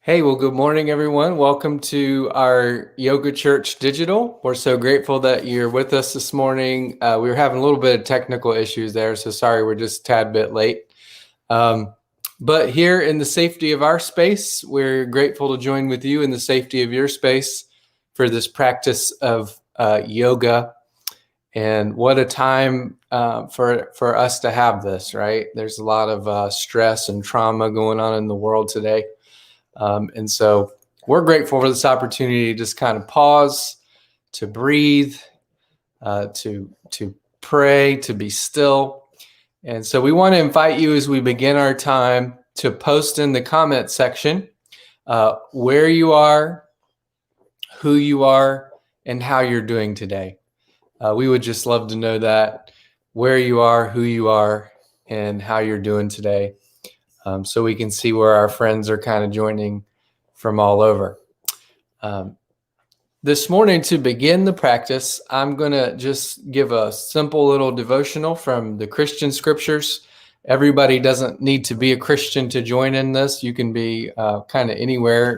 Hey, well, good morning, everyone. Welcome to our Yoga Church Digital. We're so grateful that you're with us this morning. We were having a little bit of technical issues there, so sorry we're just a tad bit late. But here in the safety of our space, we're grateful to join with you in the safety of your space for this practice of yoga. And what a time for us to have this, right? There's a lot of stress and trauma going on in the world today. And so we're grateful for this opportunity to just kind of pause, to breathe, to pray, to be still. And so we want to invite you as we begin our time to post in the comment section where you are, who you are, and how you're doing today. We would just love to know that, where you are, who you are, and how you're doing today, so we can see where our friends are kind of joining from all over. This morning, to begin the practice, I'm going to just give a simple little devotional from the Christian scriptures. Everybody doesn't need to be a Christian to join in this. You can be kind of anywhere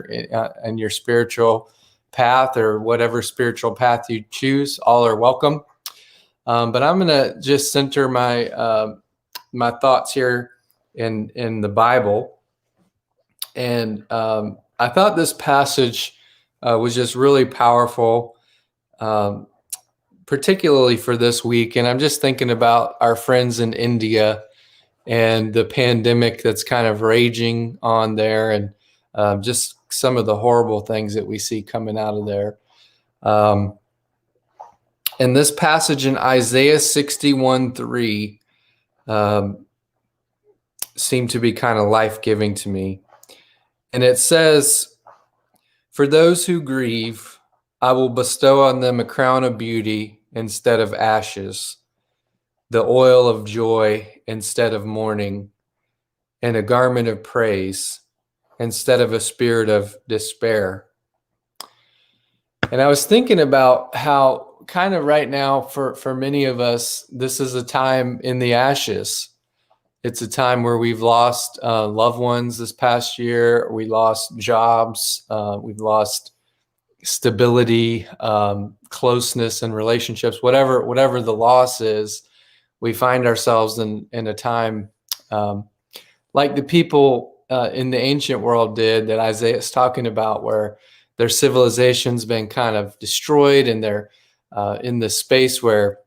in your spiritual path or whatever spiritual path you choose. All are welcome. But I'm going to just center my thoughts here in the Bible. And I thought this passage was just really powerful, particularly for this week. And I'm just thinking about our friends in India and the pandemic that's kind of raging on there, and just some of the horrible things that we see coming out of there. And this passage in Isaiah 61:3 seemed to be kind of life-giving to me. And it says, "For those who grieve, I will bestow on them a crown of beauty instead of ashes, the oil of joy instead of mourning, and a garment of praise instead of a spirit of despair." And I was thinking about how kind of right now for many of us, this is a time in the ashes. It's a time where we've lost loved ones this past year. We lost jobs. We've lost stability, closeness in relationships. Whatever the loss is, we find ourselves in a time like the people in the ancient world did, that Isaiah is talking about, where their civilization's been kind of destroyed, and they're in the space where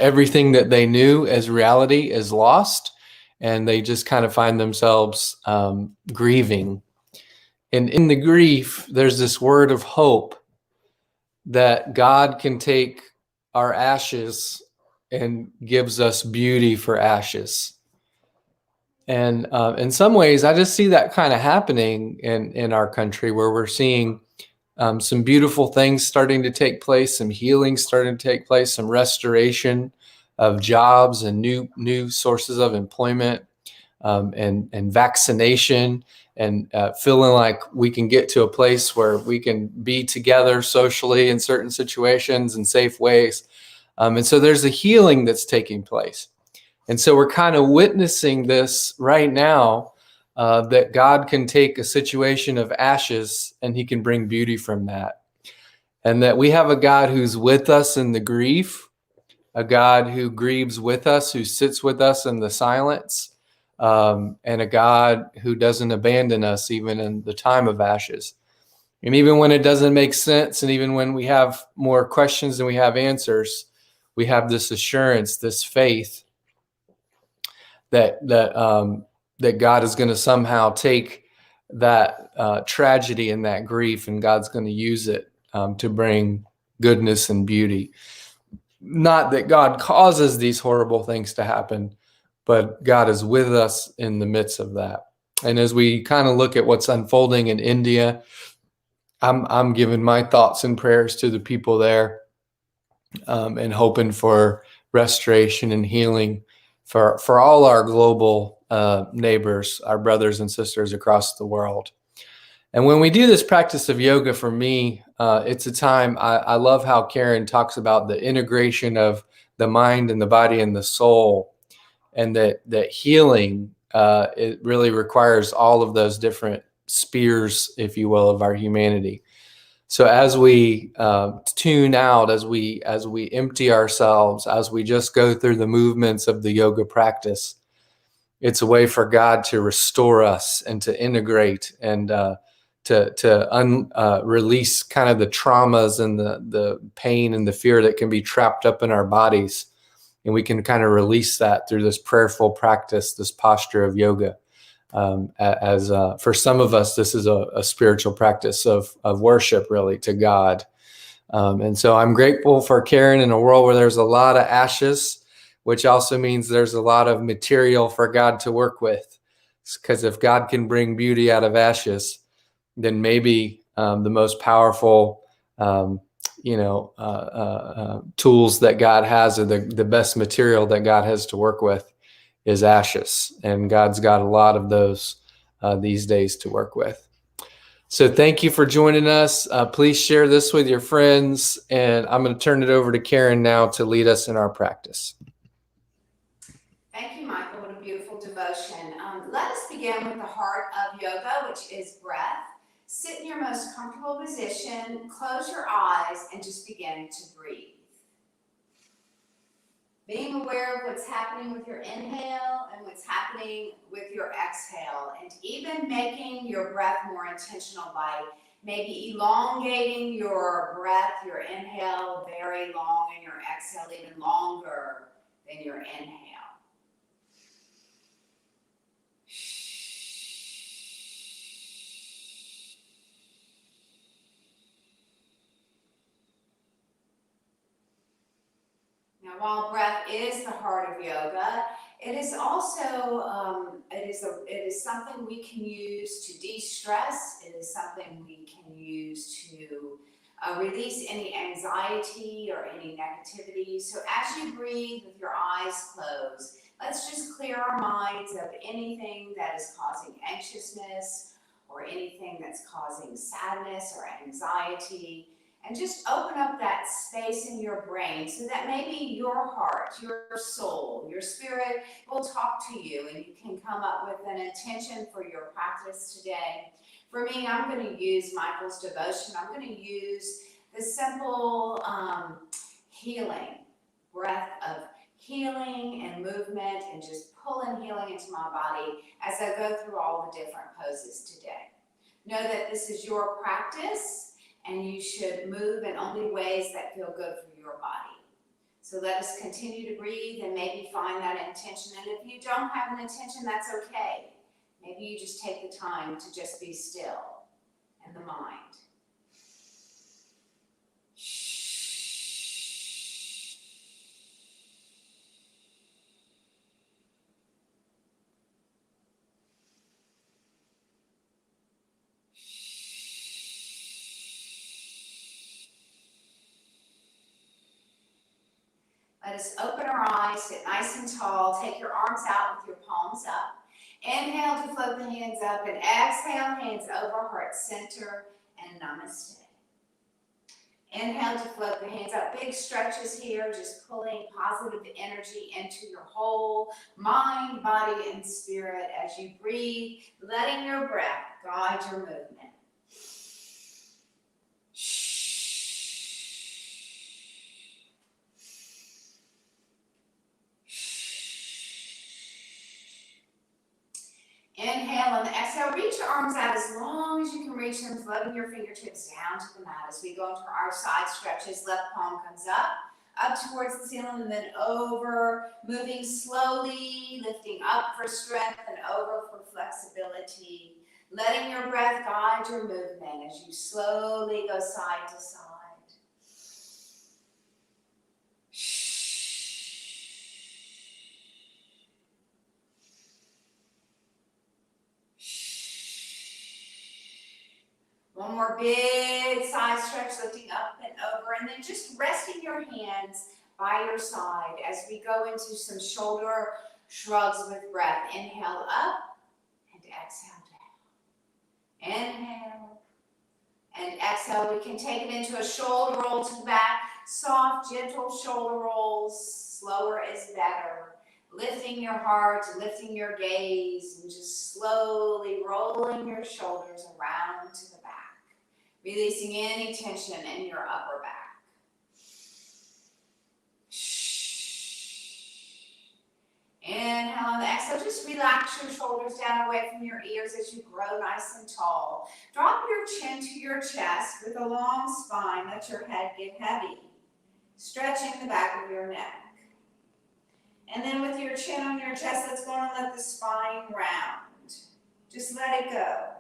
everything that they knew as reality is lost, and they just kind of find themselves grieving. And in the grief, there's this word of hope that God can take our ashes and gives us beauty for ashes. And in some ways, I just see that kind of happening in our country, where we're seeing some beautiful things starting to take place, some healing starting to take place, some restoration of jobs and new sources of employment, and vaccination, and feeling like we can get to a place where we can be together socially in certain situations in safe ways. And so there's a healing that's taking place. And so we're kind of witnessing this right now, that God can take a situation of ashes and he can bring beauty from that. And that we have a God who's with us in the grief, a God who grieves with us, who sits with us in the silence, and a God who doesn't abandon us even in the time of ashes. And even when it doesn't make sense, and even when we have more questions than we have answers, we have this assurance, this faith that God is going to somehow take that tragedy and that grief, and God's going to use it to bring goodness and beauty. Not that God causes these horrible things to happen, but God is with us in the midst of that. And as we kind of look at what's unfolding in India, I'm giving my thoughts and prayers to the people there, and hoping for restoration and healing for all our global neighbors, our brothers and sisters across the world. And when we do this practice of yoga, for me, it's a time, I love how Karen talks about the integration of the mind and the body and the soul, and that healing it really requires all of those different spheres, if you will, of our humanity. So as we tune out, as we empty ourselves, as we just go through the movements of the yoga practice, it's a way for God to restore us and to integrate and to release kind of the traumas and the pain and the fear that can be trapped up in our bodies. And we can kind of release that through this prayerful practice, this posture of yoga. As for some of us, this is a spiritual practice of worship, really, to God. And so I'm grateful for Karen in a world where there's a lot of ashes, which also means there's a lot of material for God to work with. Because if God can bring beauty out of ashes, then maybe the most powerful tools that God has, or the best material that God has to work with, is ashes. And God's got a lot of those these days to work with. So thank you for joining us. Please share this with your friends. And I'm going to turn it over to Karen now to lead us in our practice. Thank you, Michael. What a beautiful devotion. Let us begin with the heart of yoga, which is breath. Sit in your most comfortable position, close your eyes, and just begin to breathe. Being aware of what's happening with your inhale and what's happening with your exhale, and even making your breath more intentional by maybe elongating your breath, your inhale very long, and your exhale even longer than your inhale. Now, while breath is the heart of yoga, it is also it is something we can use to de-stress. It is something we can use to release any anxiety or any negativity. So as you breathe with your eyes closed, let's just clear our minds of anything that is causing anxiousness or anything that's causing sadness or anxiety. And just open up that space in your brain so that maybe your heart, your soul, your spirit will talk to you, and you can come up with an intention for your practice today. For me, I'm going to use Michael's devotion. I'm going to use the simple healing breath of healing and movement, and just pulling healing into my body as I go through all the different poses today. Know that this is your practice, and you should move in only ways that feel good for your body. So let us continue to breathe and maybe find that intention. And if you don't have an intention, that's okay. Maybe you just take the time to just be still in the mind. Let us open our eyes, sit nice and tall, take your arms out with your palms up. Inhale to float the hands up, and exhale, hands over heart center, and namaste. Inhale to float the hands up, big stretches here, just pulling positive energy into your whole mind, body, and spirit as you breathe, letting your breath guide your movement. Inhale and exhale, reach your arms out as long as you can reach them, floating your fingertips down to the mat as we go into our side stretches. Left palm comes up towards the ceiling, and then over, moving slowly, lifting up for strength and over for flexibility. Letting your breath guide your movement as you slowly go side to side. One more big side stretch, lifting up and over, and then just resting your hands by your side as we go into some shoulder shrugs with breath. Inhale up and exhale down. Inhale and exhale. We can take it into a shoulder roll to the back. Soft, gentle shoulder rolls. Slower is better. lifting your heart, lifting your gaze, and just slowly rolling your shoulders around to the back, releasing any tension in your upper back. Inhale on the exhale, just relax your shoulders down away from your ears as you grow nice and tall. Drop your chin to your chest with a long spine. Let your head get heavy, stretching the back of your neck. And then with your chin on your chest, let's go and let the spine round. Just let it go.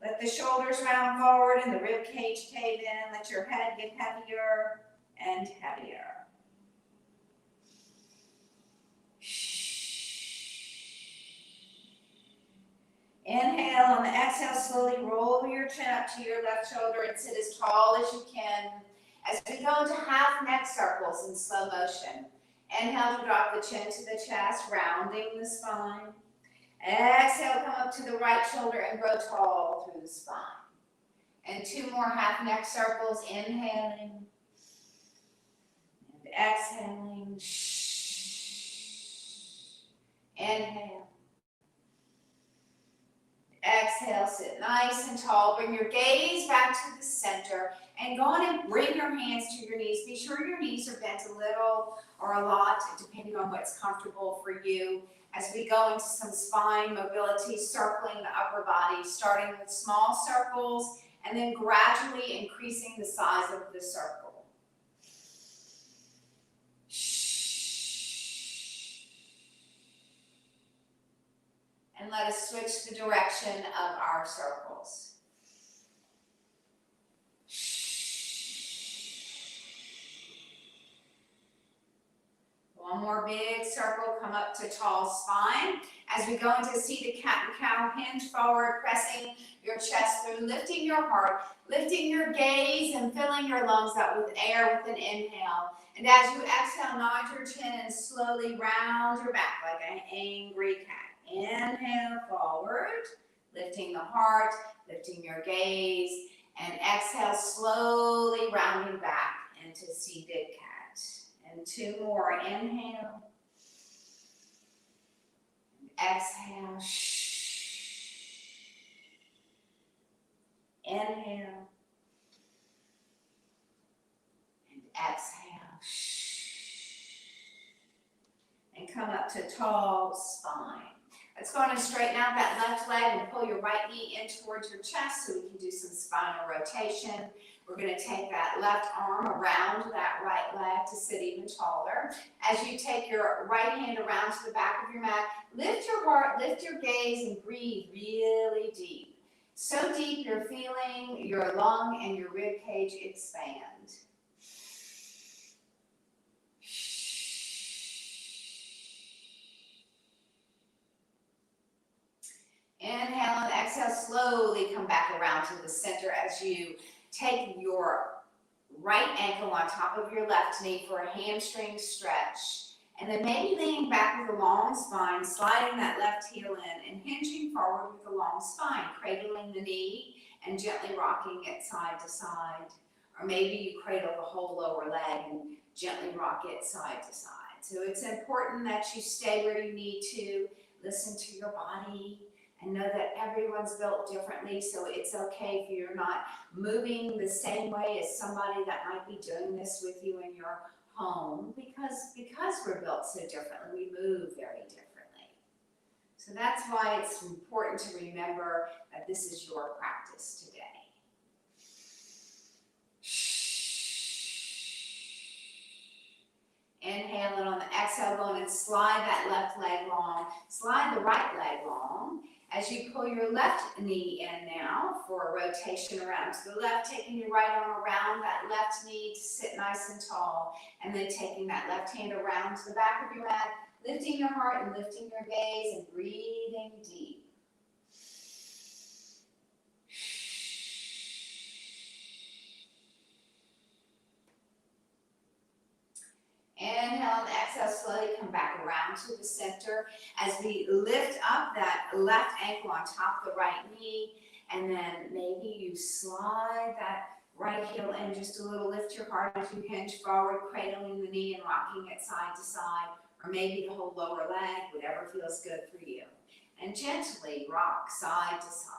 Let the shoulders round forward and the rib cage cave in. Let your head get heavier and heavier. Inhale, on the exhale, slowly roll your chin up to your left shoulder and sit as tall as you can as we go into half neck circles in slow motion. Inhale to drop the chin to the chest, rounding the spine. Exhale, come up to the right shoulder and grow tall through the spine. And 2 more half neck circles, inhaling and exhaling. Inhale. Exhale, sit nice and tall. Bring your gaze back to the center and go on and bring your hands to your knees. Be sure your knees are bent a little or a lot, depending on what's comfortable for you. As we go into some spine mobility, circling the upper body, starting with small circles and then gradually increasing the size of the circle. And let us switch the direction of our circles. One more big circle, come up to tall spine. As we go into seated cat and cow, hinge forward, pressing your chest through, lifting your heart, lifting your gaze and filling your lungs up with air with an inhale. And as you exhale, nod your chin and slowly round your back like an angry cat. Inhale forward, lifting the heart, lifting your gaze, and exhale, slowly rounding back into seated cat. And 2 more, inhale, and exhale, inhale, and exhale, and come up to tall spine. Let's go on and straighten out that left leg and pull your right knee in towards your chest so we can do some spinal rotation. We're going to take that left arm around that right leg to sit even taller. As you take your right hand around to the back of your mat, lift your heart, lift your gaze, and breathe really deep. So deep you're feeling your lung and your rib cage expand. Inhale and exhale, slowly come back around to the center as you take your right ankle on top of your left knee for a hamstring stretch. And then maybe leaning back with a long spine, sliding that left heel in and hinging forward with a long spine, cradling the knee and gently rocking it side to side. Or maybe you cradle the whole lower leg and gently rock it side to side. So it's important that you stay where you need to, listen to your body, and know that everyone's built differently, so it's okay if you're not moving the same way as somebody that might be doing this with you in your home, because we're built so differently, we move very differently. So that's why it's important to remember that this is your practice today. Inhale, and on the exhale, go and slide that left leg long, slide the right leg long. As you pull your left knee in now for a rotation around to the left, taking your right arm around that left knee to sit nice and tall, and then taking that left hand around to the back of your mat, lifting your heart and lifting your gaze and breathing deep. Inhale and exhale, slowly come back around to the center as we lift up that left ankle on top of the right knee, and then maybe you slide that right heel in just a little, lift your heart as you hinge forward, cradling the knee and rocking it side to side, or maybe the whole lower leg, whatever feels good for you. And gently rock side to side.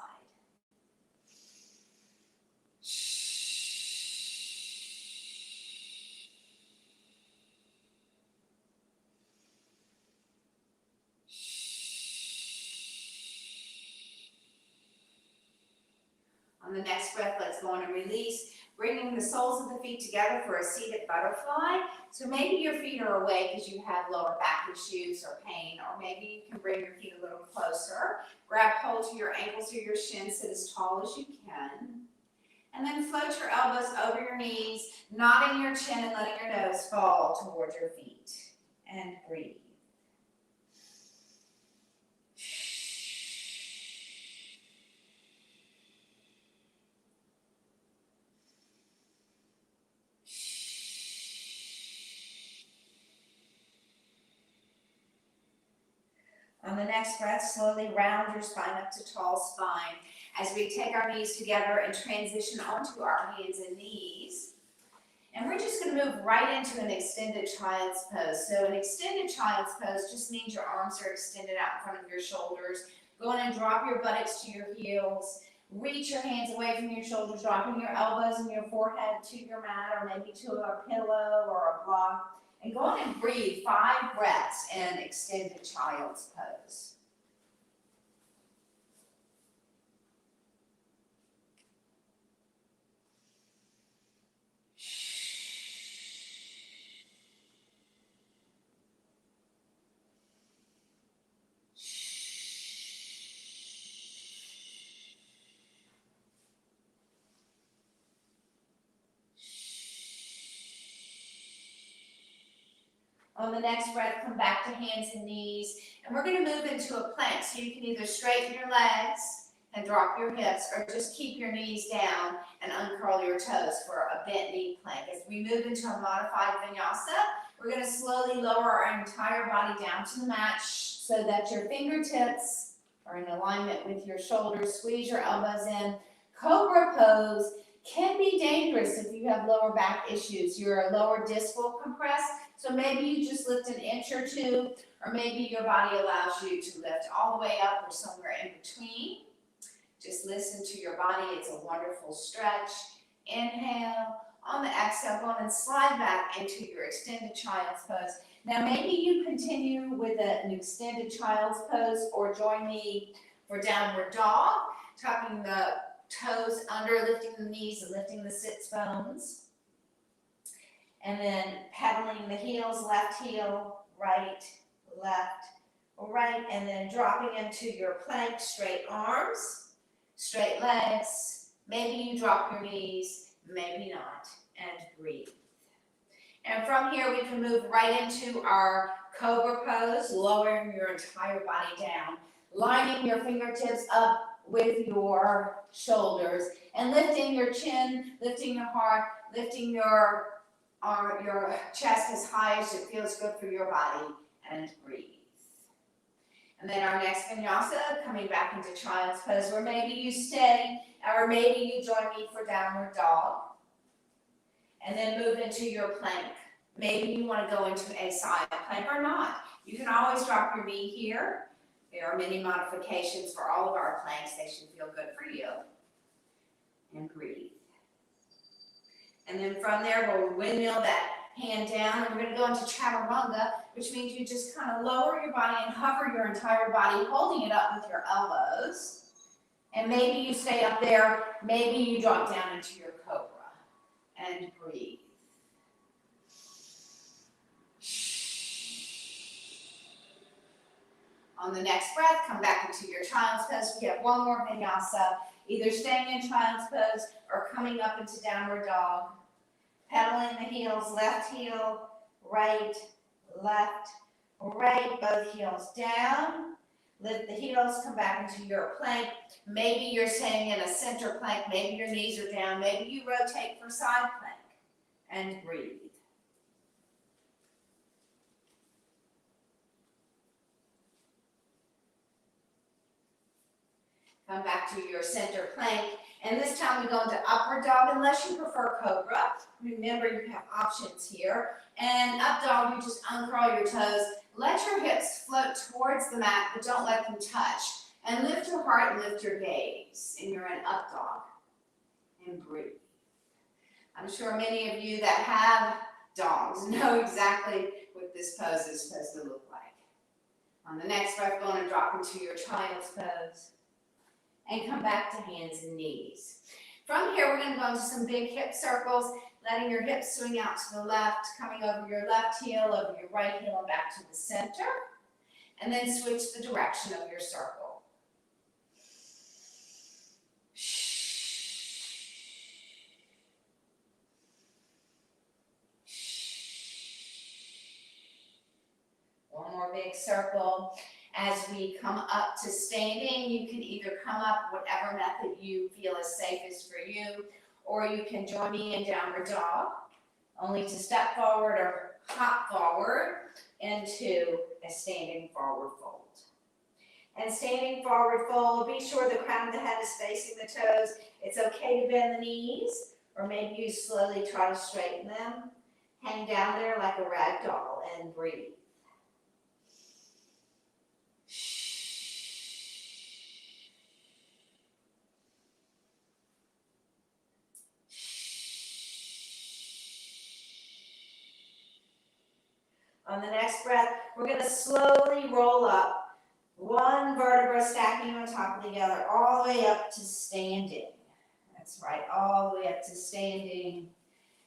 On the next breath, let's go on and release, bringing the soles of the feet together for a seated butterfly. So maybe your feet are away because you have lower back issues or pain, or maybe you can bring your feet a little closer. Grab hold to your ankles or your shins, sit as tall as you can. And then float your elbows over your knees, nodding your chin and letting your nose fall towards your feet. And breathe. On the next breath, slowly round your spine up to tall spine as we take our knees together and transition onto our hands and knees. And we're just going to move right into an extended child's pose. So an extended child's pose just means your arms are extended out in front of your shoulders. Go on and drop your buttocks to your heels. Reach your hands away from your shoulders, dropping your elbows and your forehead to your mat or maybe to a pillow or a block. And go on and breathe 5 breaths in extended child's pose. On the next breath, come back to hands and knees. And we're going to move into a plank. So you can either straighten your legs and drop your hips, or just keep your knees down and uncurl your toes for a bent knee plank. As we move into a modified vinyasa, we're going to slowly lower our entire body down to the mat so that your fingertips are in alignment with your shoulders. Squeeze your elbows in. Cobra pose can be dangerous if you have lower back issues. Your lower disc will compress. So maybe you just lift an inch or two, or maybe your body allows you to lift all the way up or somewhere in between. Just listen to your body. It's a wonderful stretch. Inhale. On the exhale, go on and slide back into your extended child's pose. Now maybe you continue with an extended child's pose, or join me for downward dog, tucking the toes under, lifting the knees and lifting the sits bones. And then pedaling the heels, left heel, right, left, right, and then dropping into your plank, straight arms, straight legs. Maybe you drop your knees, maybe not, and breathe. And from here, we can move right into our cobra pose, lowering your entire body down, lining your fingertips up with your shoulders, and lifting your chin, lifting your heart, lifting your chest as high as it feels good for your body, and breathe. And then our next vinyasa, coming back into child's pose, where maybe you stay, or maybe you join me for downward dog, and then move into your plank. Maybe you want to go into a side plank or not. You can always drop your knee here. There are many modifications for all of our planks. They should feel good for you. And breathe. And then from there, we'll windmill that hand down, and we're going to go into chaturanga, which means you just kind of lower your body and hover your entire body, holding it up with your elbows. And maybe you stay up there, maybe you drop down into your cobra. And breathe. On the next breath, come back into your child's pose. We have one more vinyasa, either staying in child's pose or coming up into downward dog. Pedaling the heels, left heel, right, left, right, both heels down. Lift the heels, come back into your plank. Maybe you're staying in a center plank, maybe your knees are down, maybe you rotate for side plank. And breathe. Come back to your center plank. And this time we go into upward dog unless you prefer cobra. Remember, you have options here. And up dog, you just uncurl your toes. Let your hips float towards the mat, but don't let them touch. And lift your heart and lift your gaze. And you're in up dog. And breathe. I'm sure many of you that have dogs know exactly what this pose is supposed to look like. On the next breath, go on and drop into your child's pose. And come back to hands and knees. From here, we're going to go into some big hip circles, letting your hips swing out to the left, coming over your left heel, over your right heel, and back to the center. And then switch the direction of your circle. One more big circle. As we come up to standing, you can either come up whatever method you feel is safest for you, or you can join me in downward dog, only to step forward or hop forward into a standing forward fold. And standing forward fold, be sure the crown of the head is facing the toes. It's okay to bend the knees, or maybe you slowly try to straighten them. Hang down there like a rag doll and breathe. On the next breath, we're going to slowly roll up, one vertebra stacking on top of the other, all the way up to standing. That's right, all the way up to standing.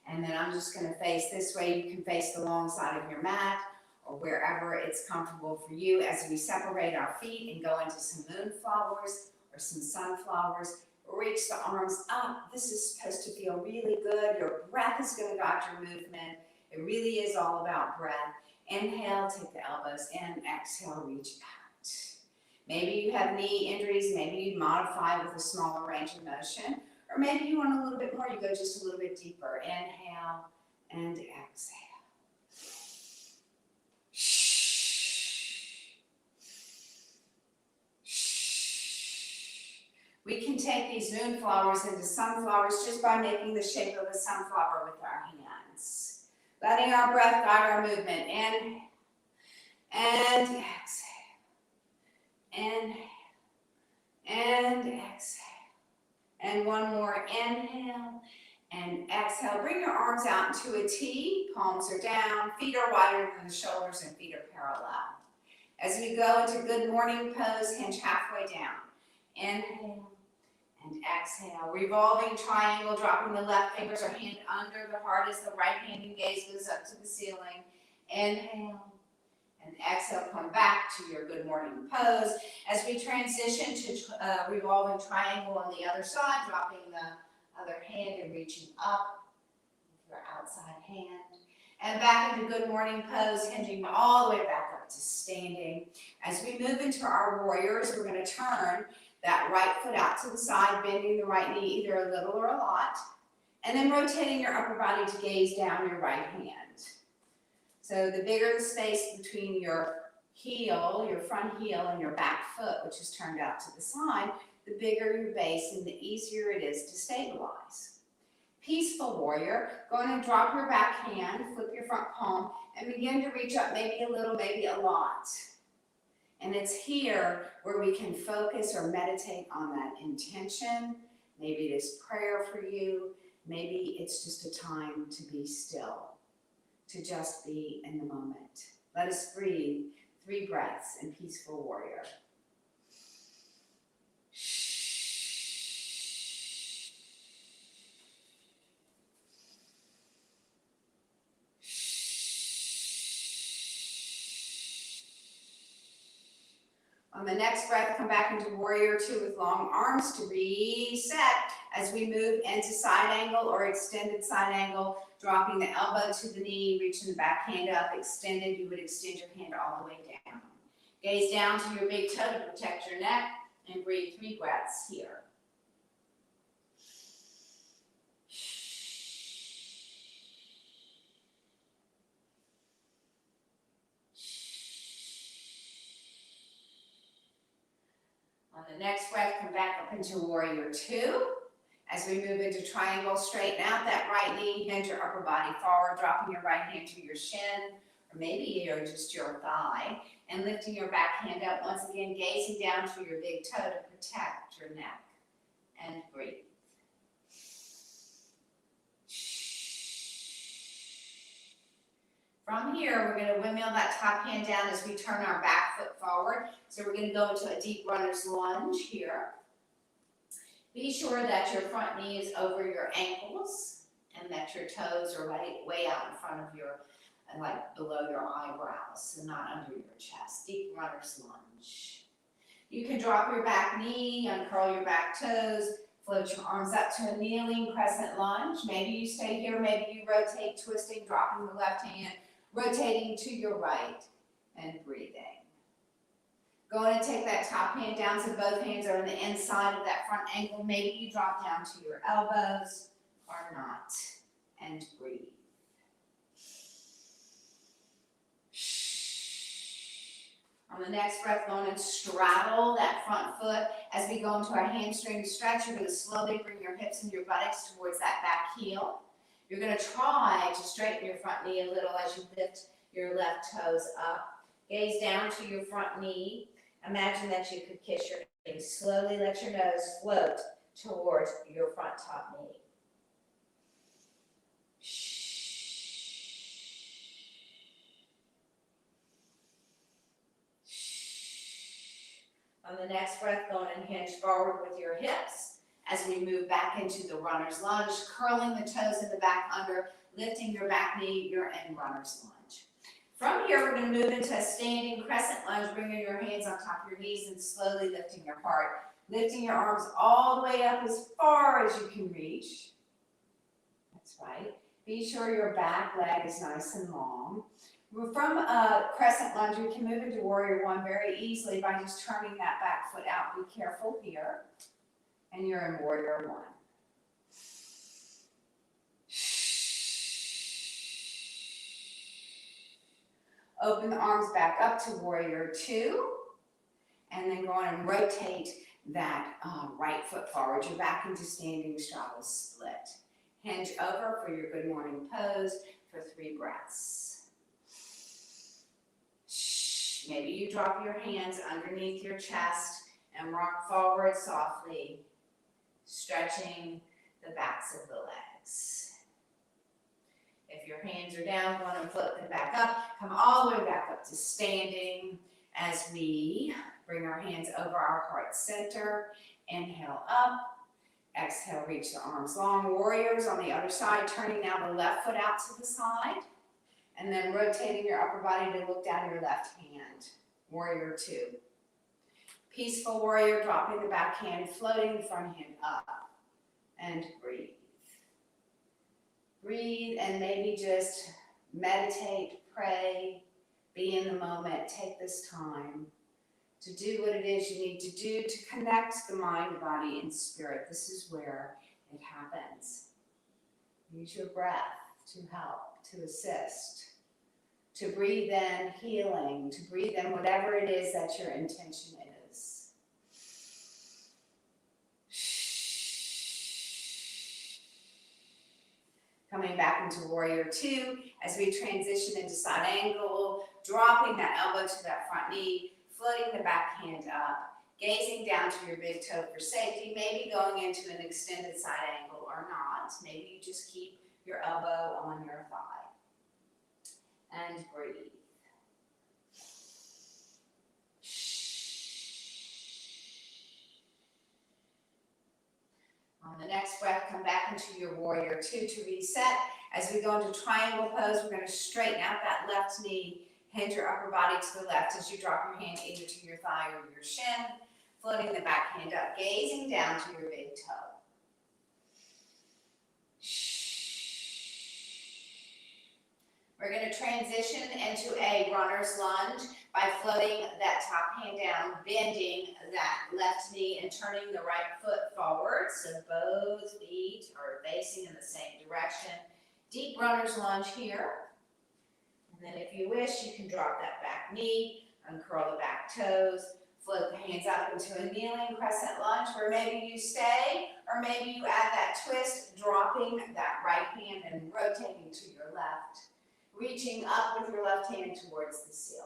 And then I'm just going to face this way. You can face the long side of your mat or wherever it's comfortable for you as we separate our feet and go into some moonflowers or some sunflowers. Reach the arms up. This is supposed to feel really good. Your breath is going to guide your movement. It really is all about breath. Inhale, take the elbows in. Exhale, reach out. Maybe you have knee injuries. Maybe you modify with a smaller range of motion. Or maybe you want a little bit more. You go just a little bit deeper. Inhale and exhale. We can take these moonflowers into sunflowers just by making the shape of a sunflower with our hands. Letting our breath guide our movement. Inhale and exhale. Inhale and exhale. And one more. Inhale and exhale. Bring your arms out into a T. Palms are down. Feet are wider than the shoulders and feet are parallel. As we go into good morning pose, hinge halfway down. Inhale and exhale. Revolving triangle, dropping the left fingers or hand under the heart as the right hand and gaze goes up to the ceiling. Inhale and exhale. Come back to your good morning pose. As we transition to revolving triangle on the other side, dropping the other hand and reaching up with your outside hand. And back into good morning pose, hinging all the way back up to standing. As we move into our warriors, we're going to turn that right foot out to the side, bending the right knee either a little or a lot, and then rotating your upper body to gaze down your right hand. So the bigger the space between your heel, your front heel, and your back foot, which is turned out to the side, the bigger your base and the easier it is to stabilize. Peaceful warrior, go ahead and drop your back hand, flip your front palm, and begin to reach up maybe a little, maybe a lot. And it's here where we can focus or meditate on that intention. Maybe it is prayer for you. Maybe it's just a time to be still, to just be in the moment. Let us breathe 3 breaths in peaceful warrior. On the next breath, come back into warrior 2 with long arms to reset as we move into side angle or extended side angle, dropping the elbow to the knee, reaching the back hand up, extended. You would extend your hand all the way down. Gaze down to your big toe to protect your neck and breathe 3 breaths here. On the the next breath, come back up into warrior two. As we move into triangle, straighten out that right knee, hinge your upper body forward, dropping your right hand to your shin, or maybe just your thigh, and lifting your back hand up, once again, gazing down to your big toe to protect your neck. And breathe. From here, we're going to windmill that top hand down as we turn our back foot forward. So we're going to go into a deep runner's lunge here. Be sure that your front knee is over your ankles and that your toes are way out in front of your, like below your eyebrows and not under your chest. Deep runner's lunge. You can drop your back knee, uncurl your back toes, float your arms up to a kneeling crescent lunge. Maybe you stay here, maybe you rotate, twisting, dropping the left hand, rotating to your right, and breathing. Go ahead and take that top hand down so both hands are on the inside of that front ankle. Maybe you drop down to your elbows or not, and breathe. On the next breath, go on and straddle that front foot. As we go into our hamstring stretch, you're going to slowly bring your hips and your buttocks towards that back heel. You're going to try to straighten your front knee a little as you lift your left toes up. Gaze down to your front knee. Imagine that you could kiss your knee. Slowly let your nose float towards your front top knee. On the next breath, go on and hinge forward with your hips as we move back into the runner's lunge, curling the toes in the back under, lifting your back knee, you're in runner's lunge. From here, we're going to move into a standing crescent lunge, bringing your hands on top of your knees and slowly lifting your heart, lifting your arms all the way up as far as you can reach. That's right. Be sure your back leg is nice and long. From a crescent lunge, we can move into warrior one very easily by just turning that back foot out. Be careful here. And you're in warrior one. Open the arms back up to warrior two. And then go on and rotate that right foot forward. You're back into standing straddle split. Hinge over for your good morning pose for 3 breaths. Maybe you drop your hands underneath your chest and rock forward softly, stretching the backs of the legs. If your hands are down, go on and flip them back up. Come all the way back up to standing as we bring our hands over our heart center. Inhale up. Exhale, reach the arms long. Warriors on the other side, turning now the left foot out to the side. And then rotating your upper body to look down your left hand. Warrior two. Peaceful warrior, dropping the back hand, floating the front hand up. And breathe. Breathe and maybe just meditate, pray, be in the moment. Take this time to do what it is you need to do to connect the mind, body, and spirit. This is where it happens. Use your breath to help, to assist, to breathe in healing, to breathe in whatever it is that your intention is. Coming back into warrior two as we transition into side angle, dropping that elbow to that front knee, floating the back hand up, gazing down to your big toe for safety, maybe going into an extended side angle or not. Maybe you just keep your elbow on your thigh. And breathe. On the next breath, come back into your warrior two to reset. As we go into triangle pose, we're going to straighten out that left knee, hinge your upper body to the left as you drop your hand either to your thigh or your shin, floating the back hand up, gazing down to your big toe. We're going to transition into a runner's lunge by floating that top hand down, bending that left knee and turning the right foot forward. So both feet are facing in the same direction. Deep runner's lunge here. And then if you wish, you can drop that back knee, uncurl the back toes, Float the hands up into a kneeling crescent lunge where maybe you stay, or maybe you add that twist, dropping that right hand and rotating to your left, reaching up with your left hand towards the ceiling.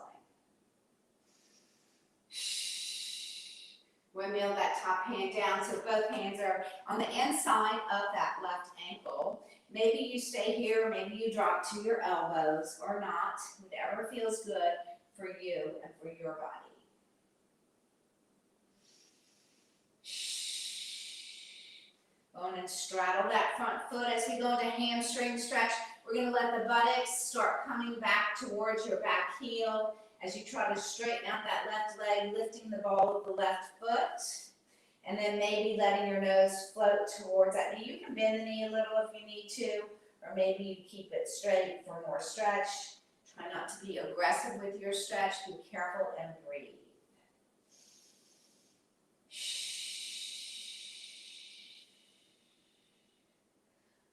Windmill that top hand down so both hands are on the inside of that left ankle. Maybe you stay here, maybe you drop to your elbows or not, whatever feels good for you and for your body. Go on and straddle that front foot as we go into hamstring stretch. We're going to let the buttocks start coming back towards your back heel as you try to straighten out that left leg, lifting the ball of the left foot. And then maybe letting your nose float towards that knee. You can bend the knee a little if you need to, or maybe you keep it straight for more stretch. Try not to be aggressive with your stretch. Be careful and breathe.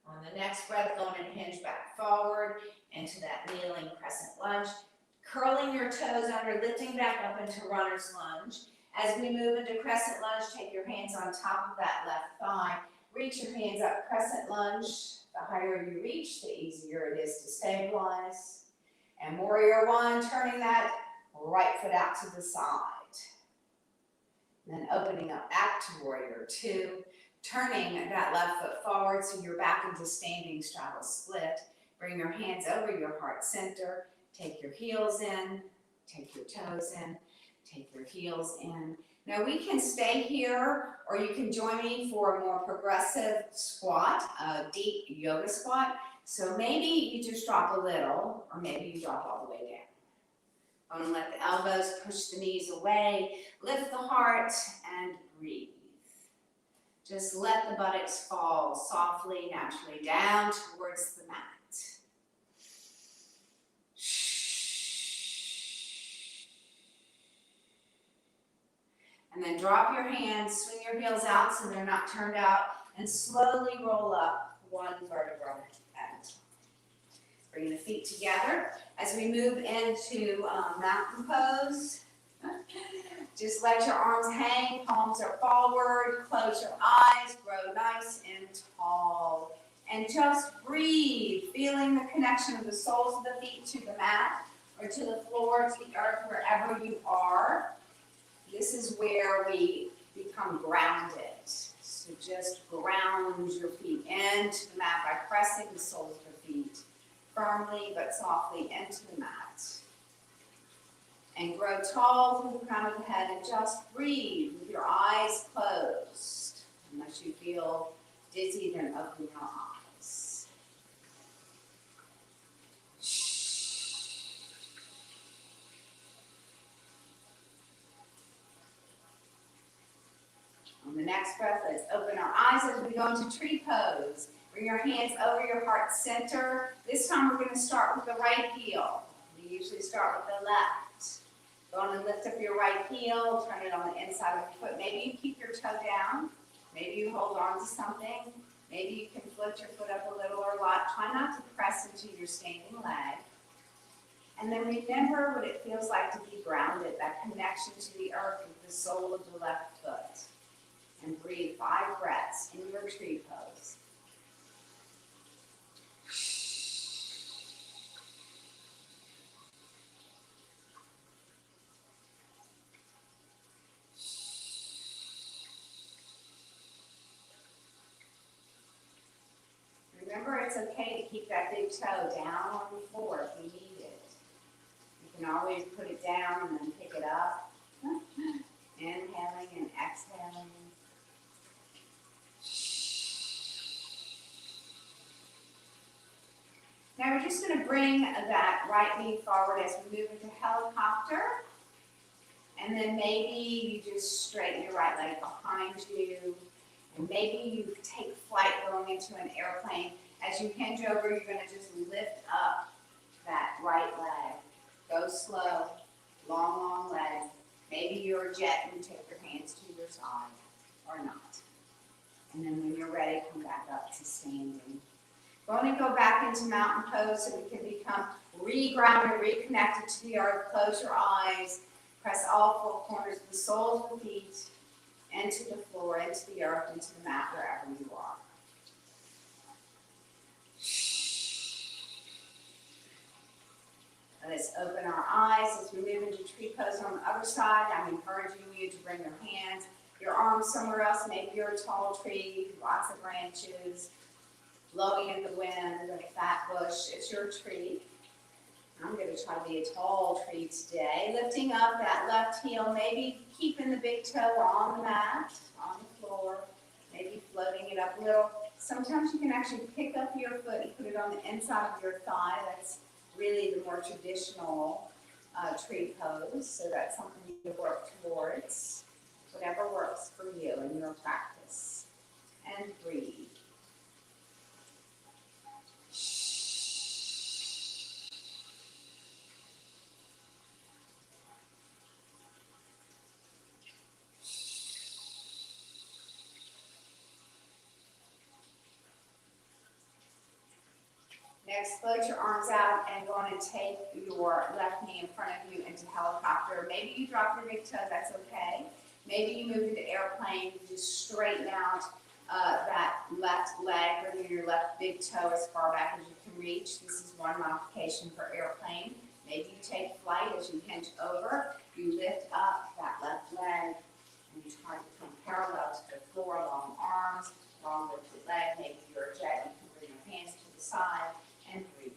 On the next breath, go and hinge back forward into that kneeling crescent lunge. Curling your toes under, lifting back up into runner's lunge. As we move into crescent lunge, take your hands on top of that left thigh. Reach your hands up, crescent lunge. The higher you reach, the easier it is to stabilize. And warrior one, turning that right foot out to the side. And then opening up back to warrior two. Turning that left foot forward so you're back into standing straddle split. Bring your hands over your heart center. Take your heels in. Take your toes in. Take your heels in. Now we can stay here, or you can join me for a more progressive squat, a deep yoga squat. So maybe you just drop a little, or maybe you drop all the way down. I'm going to let the elbows push the knees away, lift the heart, and breathe. Just let the buttocks fall softly, naturally down towards the mat. And then drop your hands, swing your heels out so they're not turned out, and slowly roll up one vertebra at a time. Bring the feet together. As we move into mountain pose, just let your arms hang, palms are forward, close your eyes, grow nice and tall. And just breathe, feeling the connection of the soles of the feet to the mat, or to the floor, to the earth, wherever you are. This is where we become grounded. So just ground your feet into the mat by pressing the soles of the feet firmly but softly into the mat. And grow tall through the crown of the head and just breathe with your eyes closed. Unless you feel dizzy, then open your eyes. On the next breath, let's open our eyes as we go into tree pose. Bring your hands over your heart center. This time we're going to start with the right heel. We usually start with the left. Go on and lift up your right heel, turn it on the inside of your foot. Maybe you keep your toe down. Maybe you hold on to something. Maybe you can float your foot up a little or a lot. Try not to press into your standing leg. And then remember what it feels like to be grounded, that connection to the earth with the sole of the left foot. And breathe 5 breaths in your tree pose. Remember, it's okay to keep that big toe down on the floor if you need it. You can always put it down and then pick it up. Inhaling and exhaling. Now we're just going to bring that right knee forward as we move into helicopter. And then maybe you just straighten your right leg behind you. And maybe you take flight going into an airplane. As you hinge over, you're going to just lift up that right leg. Go slow, long, long leg. Maybe you're a jet and you take your hands to your side or not. And then when you're ready, come back up to standing. We're going to go back into mountain pose so we can become re-grounded, reconnected to the earth. Close your eyes. Press all four corners of the soles of the feet into the floor, into the earth, into the mat, wherever you are. Let's open our eyes as we move into tree pose on the other side. I'm encouraging you to bring your arms somewhere else. Maybe you're a tall tree, lots of branches, blowing in the wind, a fat bush. It's your tree. I'm going to try to be a tall tree today. Lifting up that left heel, maybe keeping the big toe on the mat, on the floor, maybe floating it up a little. Sometimes you can actually pick up your foot and put it on the inside of your thigh. That's really the more traditional tree pose. So that's something you can work towards. Whatever works for you in your practice. And breathe. Next, float your arms out and go on and take your left knee in front of you into helicopter. Maybe you drop your big toe, that's okay. Maybe you move into airplane, you just straighten out that left leg, bringing your left big toe as far back as you can reach. This is one modification for airplane. Maybe you take flight as you hinge over, you lift up that left leg, and you try to come parallel to the floor, long arms, long lifted leg. Maybe you're a jet, you can bring your hands to the side and breathe.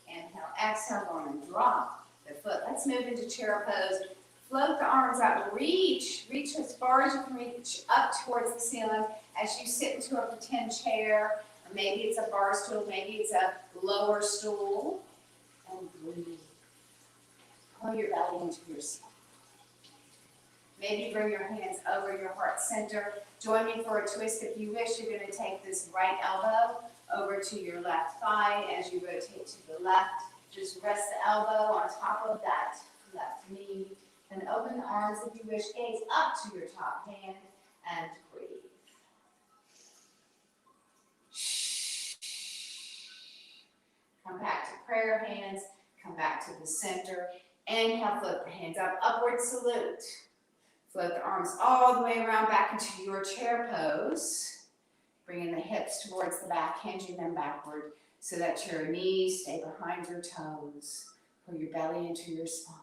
Inhale, exhale, go on and drop the foot. Let's move into chair pose. Float the arms out, reach as far as you can reach up towards the ceiling as you sit into a pretend chair, or maybe it's a bar stool, maybe it's a lower stool, and breathe. Pull your belly into your spine. Maybe bring your hands over your heart center. Join me for a twist if you wish. You're going to take this right elbow over to your left thigh as you rotate to the left. Just rest the elbow on top of that left knee. Then open the arms if you wish. Gaze up to your top hand and breathe. Come back to prayer hands. Come back to the center. Inhale, float the hands up. Upward salute. Float the arms all the way around back into your chair pose. Bringing the hips towards the back, hinging them backward so that your knees stay behind your toes. Pull your belly into your spine.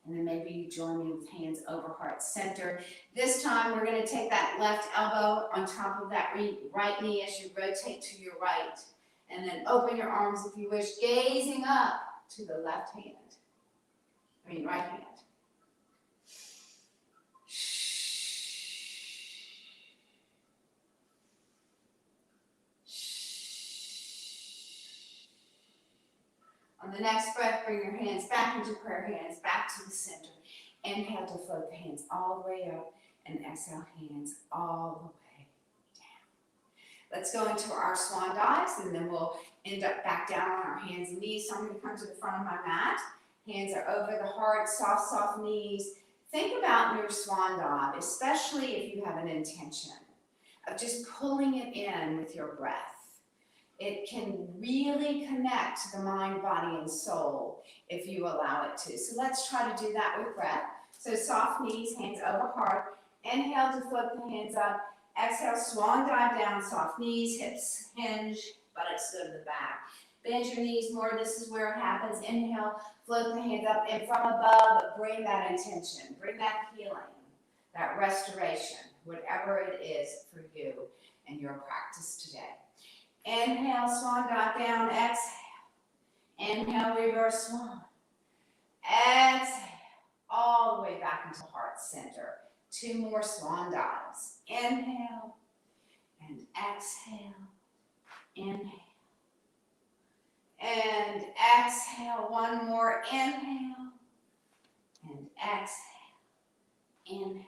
And then maybe you join me with hands over heart center. This time we're going to take that left elbow on top of that right knee as you rotate to your right. And then open your arms if you wish, gazing up to the right hand. On the next breath, bring your hands back into prayer hands, back to the center. Inhale to float the hands all the way up, and exhale, hands all the way down. Let's go into our swan dives, and then we'll end up back down on our hands and knees. So I'm going to come to the front of my mat. Hands are over the heart, soft knees. Think about your swan dive, especially if you have an intention of just pulling it in with your breath. It can really connect to the mind, body, and soul if you allow it to. So let's try to do that with breath. So soft knees, hands over heart. Inhale to float the hands up. Exhale, swan dive down, soft knees, hips hinge, buttocks go to the back. Bend your knees more. This is where it happens. Inhale, float the hands up. And from above, bring that intention. Bring that healing, that restoration, whatever it is for you in your practice today. Inhale, swan dive down, exhale. Inhale, reverse swan. Exhale, all the way back into heart center. 2 more swan dives. Inhale and exhale. Inhale and exhale. 1 more. Inhale and exhale. Inhale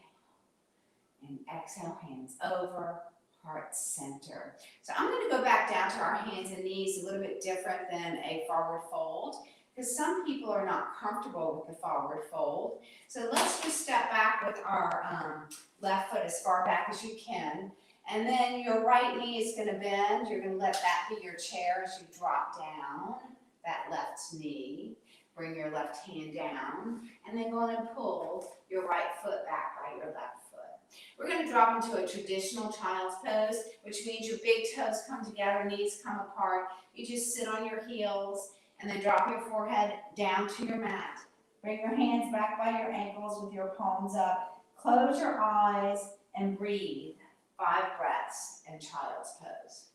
and exhale. Hands over heart center. So I'm going to go back down to our hands and knees, a little bit different than a forward fold. because some people are not comfortable with the forward fold. So let's just step back with our left foot as far back as you can. And then your right knee is going to bend. You're going to let that be your chair as you drop down that left knee. Bring your left hand down. And then go and pull your right foot back by your left foot. We're going to drop into a traditional child's pose, which means your big toes come together, knees come apart. You just sit on your heels and then drop your forehead down to your mat. Bring your hands back by your ankles with your palms up. Close your eyes and breathe 5 breaths in child's pose.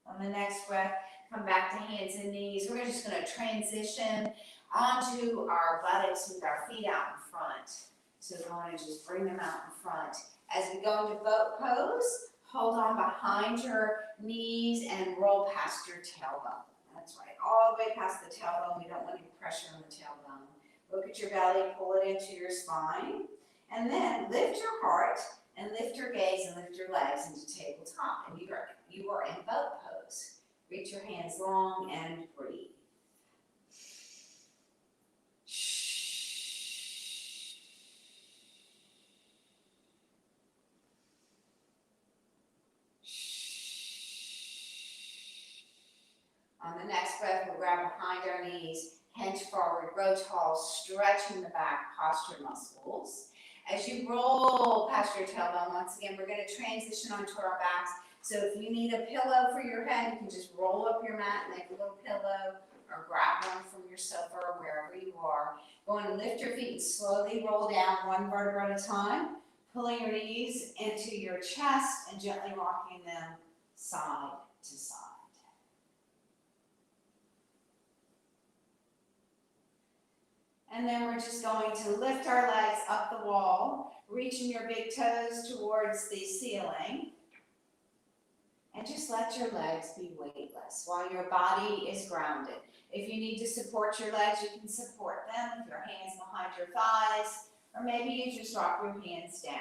On the next breath, come back to hands and knees. We're just going to transition onto our buttocks with our feet out in front. So go on and just bring them out in front. As we go into boat pose, hold on behind your knees and roll past your tailbone. That's right, all the way past the tailbone. We don't want any pressure on the tailbone. Look at your belly, pull it into your spine. And then lift your heart and lift your gaze and lift your legs into tabletop. And you are in boat pose. Reach your hands long and breathe. On the next breath, we'll grab behind our knees, hinge forward, grow tall, stretching the back posture muscles. As you roll past your tailbone, once again, we're going to transition onto our backs. So if you need a pillow for your head, you can just roll up your mat and make a little pillow, or grab one from your sofa or wherever you are. Go and lift your feet and slowly roll down one vertebra at a time, pulling your knees into your chest and gently rocking them side to side. And then we're just going to lift our legs up the wall, reaching your big toes towards the ceiling. And just let your legs be weightless while your body is grounded. If you need to support your legs, you can support them with your hands behind your thighs, or maybe you just drop your hands down.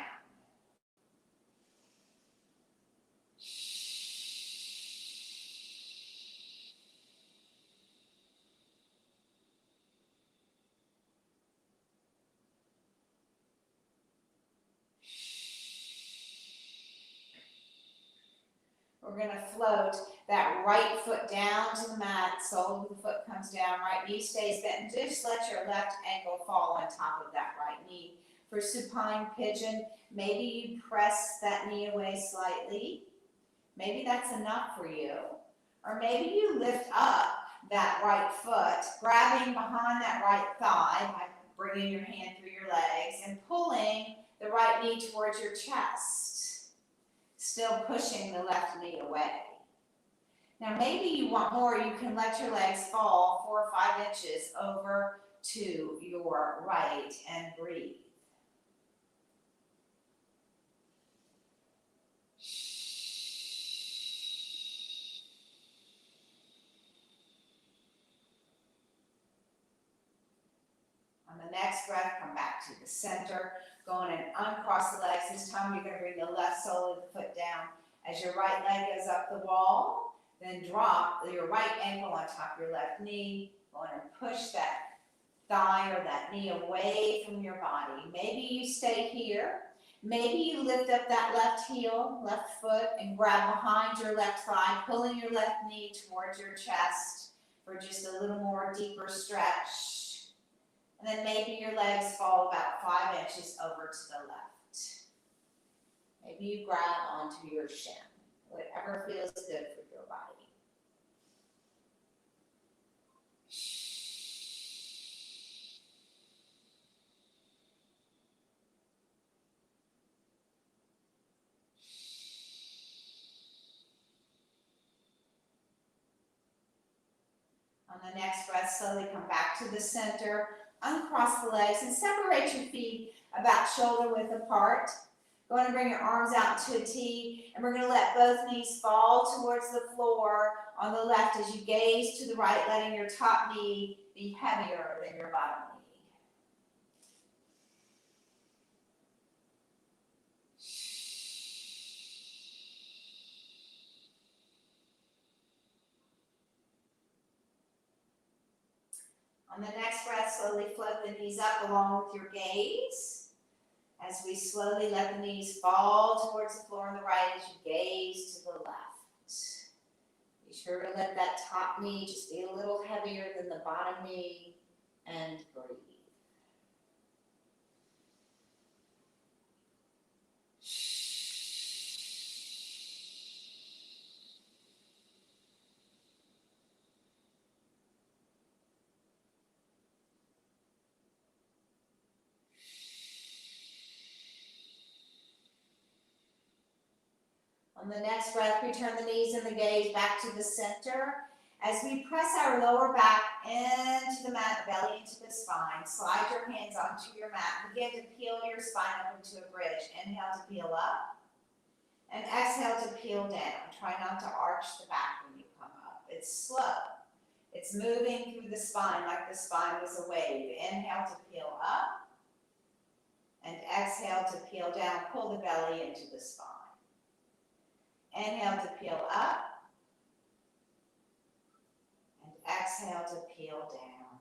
We're going to float that right foot down to the mat, sole of the foot comes down, right knee stays bent. Just let your left ankle fall on top of that right knee. For supine pigeon, maybe you press that knee away slightly. Maybe that's enough for you. Or maybe you lift up that right foot, grabbing behind that right thigh by bringing your hand through your legs and pulling the right knee towards your chest. Still pushing the left knee away. Now maybe you want more, you can let your legs fall 4 or 5 inches over to your right and breathe. On the next breath, come back to the center. Go on and uncross the legs. This time you're going to bring the left sole of the foot down. As your right leg goes up the wall, then drop your right ankle on top of your left knee. Go on and push that thigh or that knee away from your body. Maybe you stay here. Maybe you lift up that left heel, left foot, and grab behind your left thigh, pulling your left knee towards your chest for just a little more deeper stretch. And then maybe your legs fall about 5 inches over to the left. Maybe you grab onto your shin, whatever feels good for your body. . the next breath, slowly come back to the center, uncross the legs, and separate your feet about shoulder width apart. Go ahead and bring your arms out to a T, and we're going to let both knees fall towards the floor on the left as you gaze to the right, letting your top knee be heavier than your bottom knee. On the next breath, slowly float the knees up along with your gaze. As we slowly let the knees fall towards the floor on the right as you gaze to the left. Be sure to let that top knee just be a little heavier than the bottom knee, and breathe. On the next breath, return the knees and the gaze back to the center. As we press our lower back into the mat, belly into the spine, slide your hands onto your mat. Begin to peel your spine up into a bridge. Inhale to peel up, and exhale to peel down. Try not to arch the back when you come up. It's slow. It's moving through the spine like the spine was a wave. Inhale to peel up, and exhale to peel down. Pull the belly into the spine. Inhale to peel up, and exhale to peel down.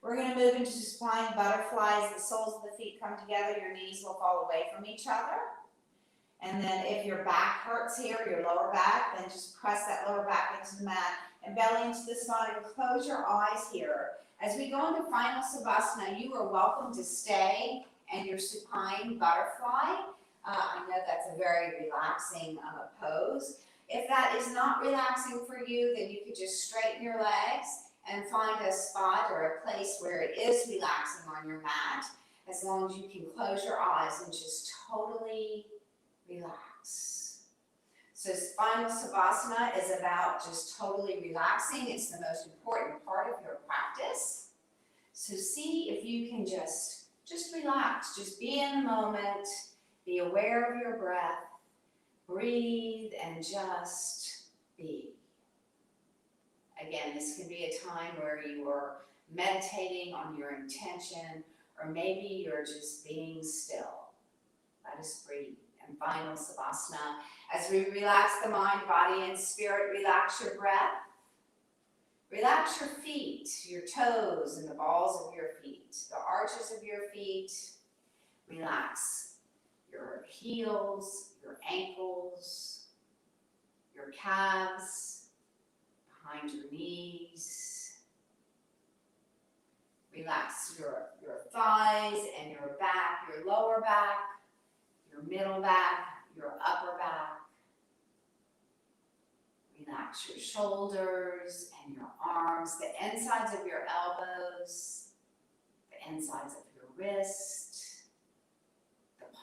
We're going to move into spine butterflies. The soles of the feet come together. Your knees will fall away from each other. And then if your back hurts here, your lower back, then just press that lower back into the mat and belly into the spine, and close your eyes here. As we go into final Savasana, you are welcome to stay in your supine butterfly. I know that's a very relaxing pose. If that is not relaxing for you, then you could just straighten your legs and find a spot or a place where it is relaxing on your mat, as long as you can close your eyes and just totally relax. So Final Savasana is about just totally relaxing. It's the most important part of your practice. So see if you can just relax, just be in the moment. Be aware of your breath, breathe, and just be. Again, this can be a time where you are meditating on your intention, or maybe you're just being still. Let us breathe. And final Savasana, as we relax the mind, body, and spirit, relax your breath. Relax your feet, your toes, and the balls of your feet, the arches of your feet. Relax your heels, your ankles, your calves, behind your knees. Relax your thighs and your back, your lower back, your middle back, your upper back. Relax your shoulders and your arms, the insides of your elbows, the insides of your wrists,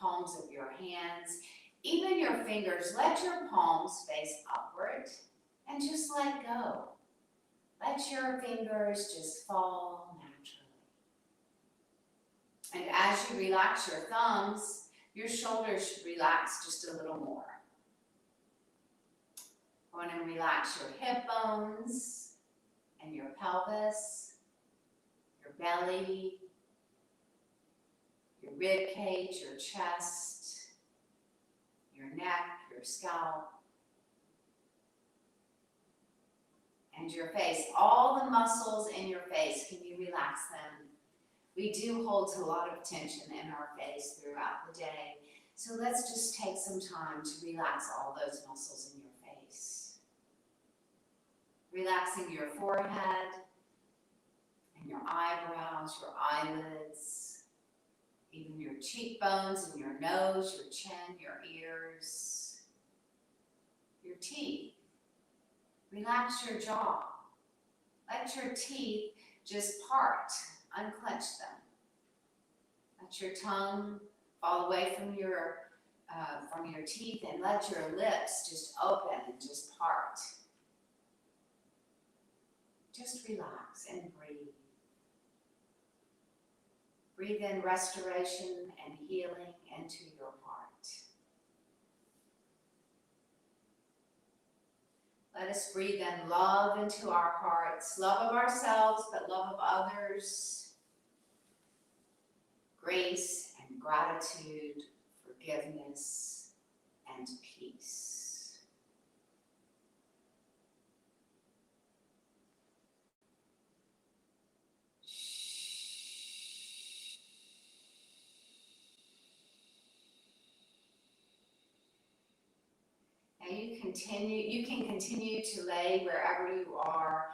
palms of your hands, even your fingers. Let your palms face upward and just let go. Let your fingers just fall naturally. And as you relax your thumbs, your shoulders should relax just a little more. Go on and relax your hip bones and your pelvis, your belly, your rib cage, your chest, your neck, your scalp, and your face. All the muscles in your face, can you relax them? We do hold a lot of tension in our face throughout the day, so let's just take some time to relax all those muscles in your face. Relaxing your forehead and your eyebrows, your eyelids, even your cheekbones and your nose, your chin, your ears, your teeth. Relax your jaw. Let your teeth just part, unclench them. Let your tongue fall away from your teeth, and let your lips just open and just part. Just relax and breathe. Breathe in restoration and healing into your heart. Let us breathe in love into our hearts, love of ourselves, but love of others, grace and gratitude, forgiveness and peace. Now you can continue to lay wherever you are.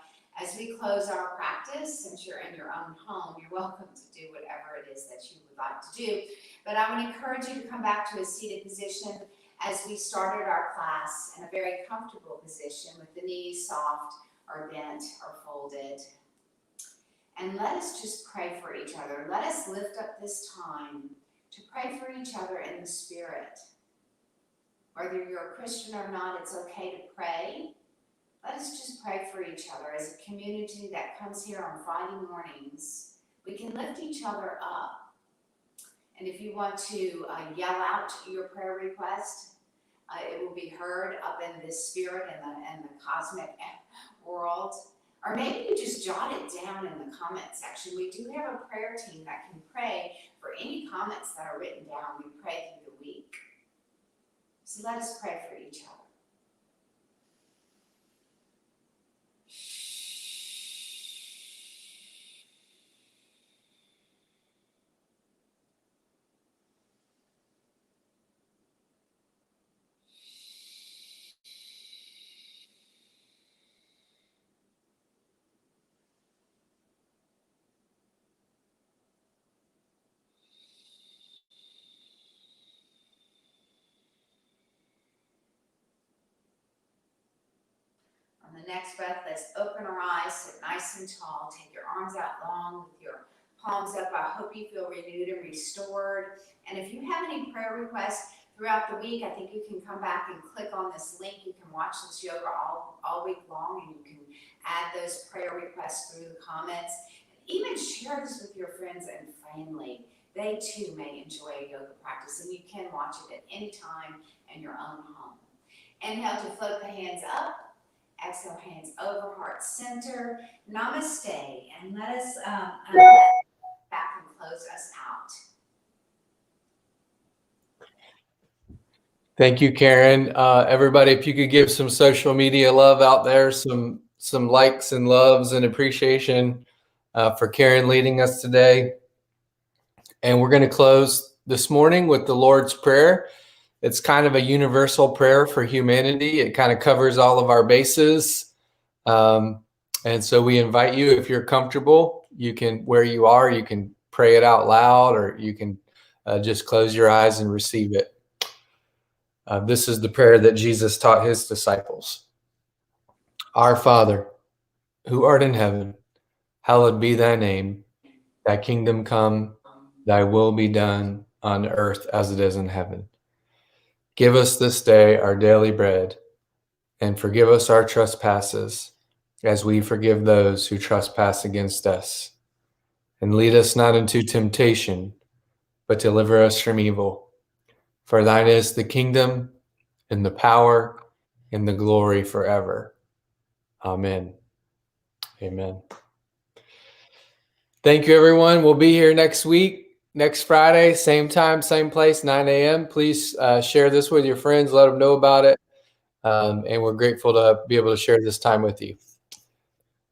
As we close our practice, since you're in your own home, you're welcome to do whatever it is that you would like to do. But I would encourage you to come back to a seated position as we started our class in a very comfortable position with the knees soft or bent or folded. And let us just pray for each other. Let us lift up this time to pray for each other in the Spirit. Whether you're a Christian or not, it's okay to pray. Let us just pray for each other as a community that comes here on Friday mornings. We can lift each other up. And if you want to yell out your prayer request, it will be heard up in the spirit and the cosmic world. Or maybe you just jot it down in the comment section. We do have a prayer team that can pray for any comments that are written down. We pray through the week. So let us pray for each other. On the next breath, let's open our eyes, sit nice and tall, take your arms out long with your palms up. I hope you feel renewed and restored. And if you have any prayer requests throughout the week, I think you can come back and click on this link. You can watch this yoga all week long, and you can add those prayer requests through the comments. Even share this with your friends and family. They too may enjoy a yoga practice, and you can watch it at any time in your own home. Inhale to float the hands up. Exhale, hands over, heart center. Namaste. And let us back and close us out. Thank you, Karen. Everybody, if you could give some social media love out there, some likes and loves and appreciation for Karen leading us today. And we're going to close this morning with the Lord's Prayer. It's kind of a universal prayer for humanity. It kind of covers all of our bases. And so we invite you, if you're comfortable, you can, where you are, you can pray it out loud, or you can just close your eyes and receive it. This is the prayer that Jesus taught his disciples. Our Father, who art in heaven, hallowed be thy name. Thy kingdom come, thy will be done on earth as it is in heaven. Give us this day our daily bread, and forgive us our trespasses, as we forgive those who trespass against us. And lead us not into temptation, but deliver us from evil. For thine is the kingdom, and the power, and the glory forever. Amen. Amen. Thank you, everyone. We'll be here next week, next Friday, same time, same place, 9 a.m. Please share this with your friends. Let them know about it. And we're grateful to be able to share this time with you.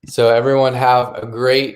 So everyone have a great